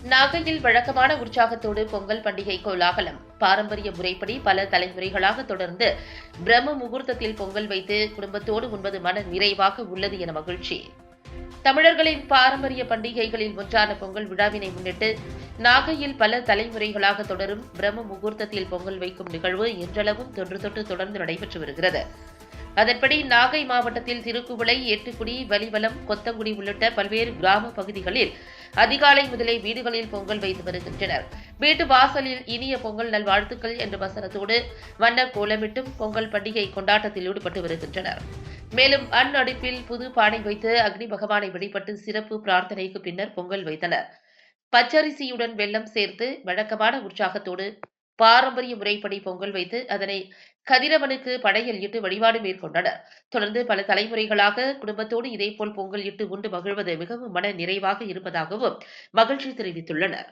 நாகையில் வழக்கமான உற்சாகத்தோடு பொங்கல் பண்டிகை கோலாகலம். பாரம்பரிய முறைப்படி பல தலைமுறைகளாக தொடர்ந்து பிரம்ம முகூர்த்தத்தில் பொங்கல் வைத்து குடும்பத்தோடு உண்பது மன நிறைவாக உள்ளது என மகிழ்ச்சி. தமிழர்களின் பாரம்பரிய பண்டிகைகளில் ஒன்றான பொங்கல் விழாவினை முன்னிட்டு நாகையில் பல தலைமுறைகளாக தொடரும் பிரம்ம முகூர்த்தத்தில் பொங்கல் வைக்கும் நிகழ்வு இன்றளவும் தொன்று தொட்டு தொடர்ந்து நடைபெற்று வருகிறது. அதன்படி நாகை மாவட்டத்தில் திருக்குவளை, எட்டுக்குடி, வலிவலம், கொத்தங்குடி உள்ளிட்ட பல்வேறு கிராம பகுதிகளில் அதிகாலை முதலே வீடுகளில் பொங்கல் வைத்து வருகின்றனர். வீட்டு வாசலில் இனிய பொங்கல் நல்வாழ்த்துக்கள் என்ற வசனத்தோடு வண்ண கோலமிட்டும் பொங்கல் பண்டிகை கொண்டாட்டத்தில் ஈடுபட்டு வருகின்றனர். மேலும் அந்நடுப்பில் புது பானை வைத்து அக்னி பகவானை வழிபட்டு சிறப்பு பிரார்த்தனைக்கு பின்னர் பொங்கல் வைத்தனர். பச்சரிசியுடன் வெல்லம் சேர்த்து வழக்கமான உற்சாகத்தோடு பாரம்பரிய முறைப்படி பொங்கல் வைத்து அதனை கதிரவனுக்கு படையல் இட்டு வழிபாடு மேற்கொண்டனர். தொடர்ந்து பல தலைமுறைகளாக குடும்பத்தோடு இதேபோல் பொங்கல் இட்டு உண்டு மகிழ்வது மிகவும் மன நிறைவாக இருப்பதாகவும் மகிழ்ச்சி தெரிவித்துள்ளனர்.